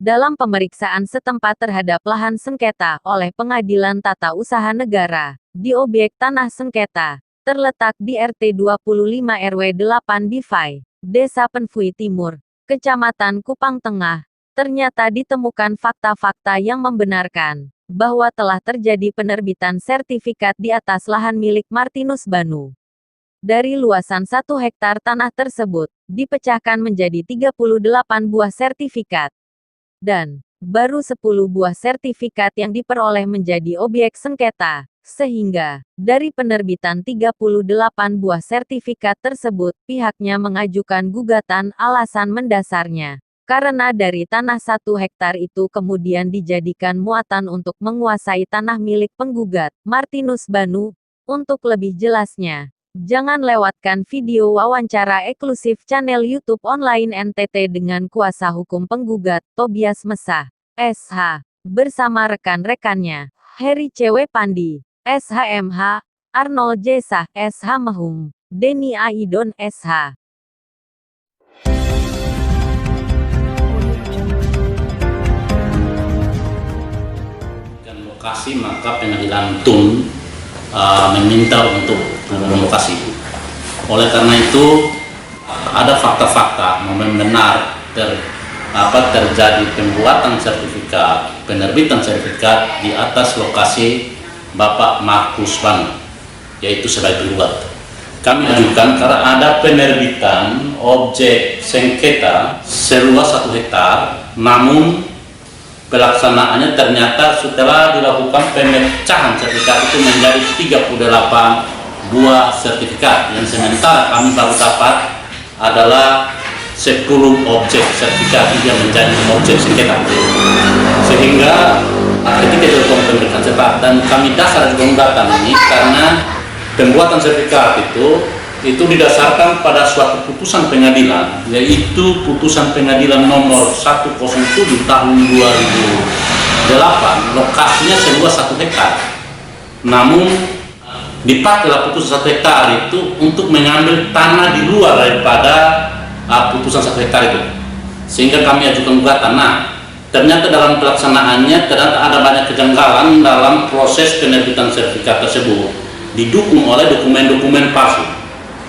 dalam pemeriksaan setempat terhadap lahan sengketa oleh Pengadilan Tata Usaha Negara di objek tanah sengketa terletak di RT 25 RW 8 Divai, Desa Penfui Timur, Kecamatan Kupang Tengah. Ternyata ditemukan fakta-fakta yang membenarkan bahwa telah terjadi penerbitan sertifikat di atas lahan milik Martinus Banu. Dari luasan 1 hektar tanah tersebut, dipecahkan menjadi 38 buah sertifikat. Dan baru 10 buah sertifikat yang diperoleh menjadi objek sengketa. Sehingga, dari penerbitan 38 buah sertifikat tersebut, pihaknya mengajukan gugatan. Alasan mendasarnya karena dari tanah 1 hektar itu kemudian dijadikan muatan untuk menguasai tanah milik penggugat, Martinus Banu. Untuk lebih jelasnya, jangan lewatkan video wawancara eksklusif channel YouTube online NTT dengan kuasa hukum penggugat, Tobias Mesah, SH, bersama rekan-rekannya, Heri Cw Pandi, SHMH, Arnold Jesah, SH Mehung, Denny Aidon, SH. Lokasi, maka pengadilan TUN meminta untuk relokasi. Oleh karena itu ada fakta-fakta benar terjadi pembuatan sertifikat, penerbitan sertifikat di atas lokasi Bapak Markus Banu, yaitu sebagai penggugat. Kami ajukan karena ada penerbitan objek sengketa seluas 1 hektar, namun pelaksanaannya ternyata setelah dilakukan pemecahan sertifikat itu menjadi 38 buah sertifikat, yang sementara kami baru dapat adalah 10 objek sertifikat yang menjadi objek sengketa. Sehingga ketika dilakukan pemeriksaan cepat, dan kami dasar gugatan ini karena pembuatan sertifikat itu didasarkan pada suatu putusan pengadilan, yaitu putusan pengadilan nomor 107 tahun 2008, lokasinya seluas 1 hektar. Namun dipakailah putusan 1 hektar itu untuk mengambil tanah di luar daripada putusan 1 hektar itu, sehingga kami ajukan gugatan. Nah, ternyata dalam pelaksanaannya ternyata ada banyak kejanggalan dalam proses penerbitan sertifikat tersebut, didukung oleh dokumen-dokumen palsu,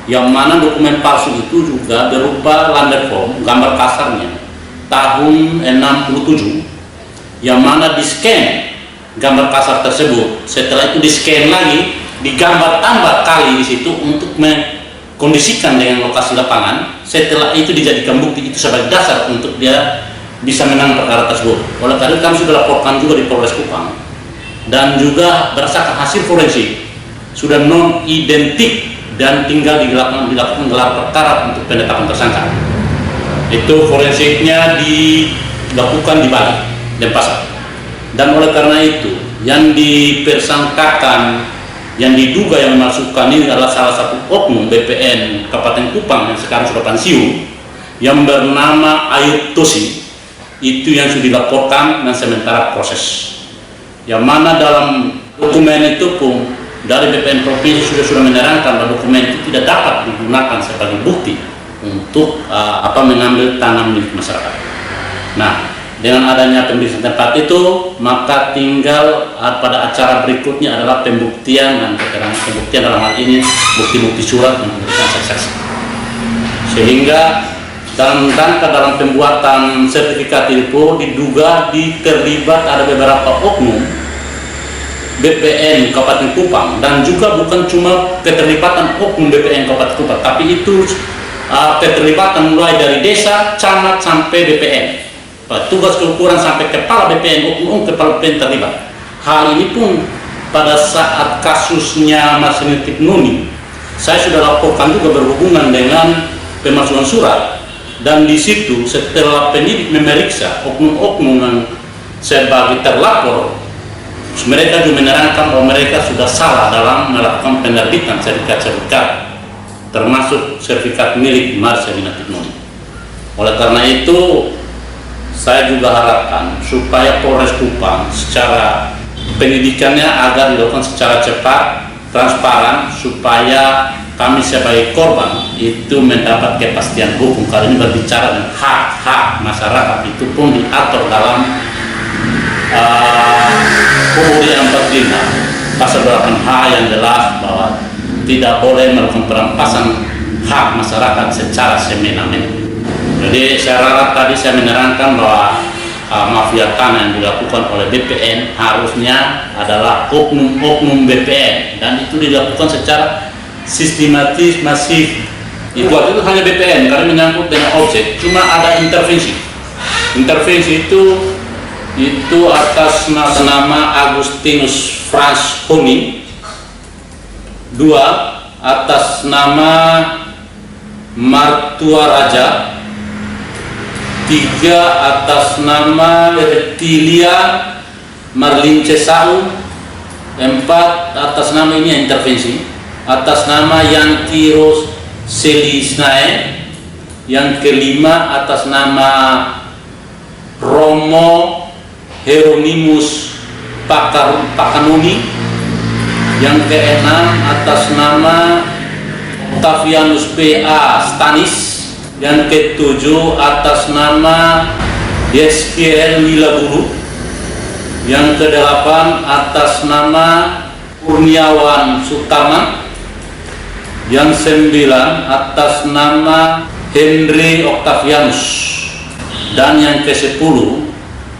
yang mana dokumen palsu itu juga berupa landed form, gambar kasarnya tahun 67, yang mana di scan gambar kasar tersebut, setelah itu di scan lagi, digambar tambah kali di situ untuk mengkondisikan dengan lokasi lapangan. Setelah itu dijadikan bukti itu sebagai dasar untuk dia bisa menang perkara tersebut. Oleh karena kami sudah laporkan juga di Polres Kupang, dan juga berdasarkan hasil forensik sudah non identik dan tinggal dilakukan gelar perkara untuk penetapan tersangka. Itu forensiknya dilakukan di Bali, Denpasar. Dan oleh karena itu yang dipersangkakan, yang diduga yang memasukkan ini adalah salah satu oknum BPN Kabupaten Kupang yang sekarang sudah pensiun, yang bernama Ayub Tosi. Itu yang sudah dilaporkan dan sementara proses, yang mana dalam dokumen itu pun dari BPN Provinsi sudah menerangkan bahwa dokumen itu tidak dapat digunakan sebagai bukti untuk mengambil tanah milik masyarakat. Nah, dengan adanya pemeriksaan tempat itu, maka tinggal pada acara berikutnya adalah pembuktian dan keterangan pembuktian, dalam hal ini bukti-bukti surat dan pemeriksaan saksi. Sehingga dalam pembuatan sertifikat itu diduga terlibat ada beberapa oknum BPN Kabupaten Kupang, dan juga bukan cuma keterlibatan oknum BPN Kabupaten Kupang, tapi itu keterlibatan mulai dari desa, camat sampai BPN, petugas keukuran sampai kepala BPN, oknum kepala BPN terlibat. Hal ini pun pada saat kasusnya Marcelino Tipnuni, saya sudah laporkan juga berhubungan dengan pemalsuan surat, dan di situ setelah penyidik memeriksa oknum-oknum yang sebagai terlapor, mereka juga menerangkan bahwa mereka sudah salah dalam melakukan penerbitan sertifikat-sertifikat, termasuk sertifikat milik Marcelino Tipnuni. Oleh karena itu, saya juga harapkan supaya Polres Kupang secara penyidikannya agar dilakukan secara cepat, transparan, supaya kami sebagai korban itu mendapat kepastian hukum. Kali ini berbicara tentang hak-hak masyarakat, itu pun diatur dalam UUD 45 pasal 8H yang jelas bahwa tidak boleh melakukan perampasan hak masyarakat secara semena-mena. Jadi saya harap tadi saya menerangkan bahwa mafia tanah yang dilakukan oleh BPN harusnya adalah oknum-oknum BPN, dan itu dilakukan secara sistematis, masif. Itu hanya BPN karena menyangkut dengan objek, cuma ada intervensi. Intervensi itu atas nama Agustinus Frans Honi, 2 atas nama Martua Raja, 3 atas nama Bertilia Marlin Cesau, 4 atas nama ini intervensi, atas nama Yanti Selisnae, yang kelima atas nama Romo Hieronymus Pakanuni, yang keenam atas nama Octavianus P.A. Stanis, yang ketujuh atas nama Yeskiel Wilaburu, yang kedelapan atas nama Kurniawan Sutama, yang 9 atas nama Henry Octavianus, dan yang ke-10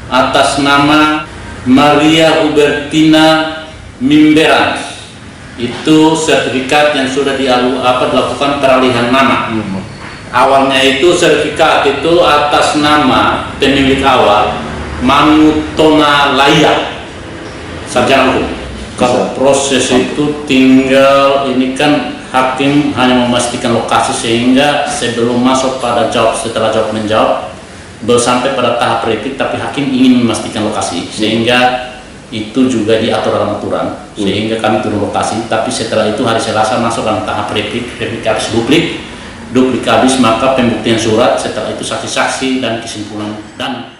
atas nama Maria Hubertina Mimberan. Itu sertifikat yang sudah dilakukan peralihan nama. Awalnya itu sertifikat itu atas nama pemilik awal Manutona Laya, sarjana hukum. Kalau proses itu tinggal ini kan hakim hanya memastikan lokasi, sehingga sebelum masuk pada jawab, setelah jawab menjawab belum sampai pada tahap replik, tapi hakim ingin memastikan lokasi, sehingga itu juga diatur dalam aturan, sehingga kami turun lokasi. Tapi setelah itu hari Selasa masuk dalam tahap replik habis duplik habis, maka pembuktian surat, setelah itu saksi-saksi dan kesimpulan dan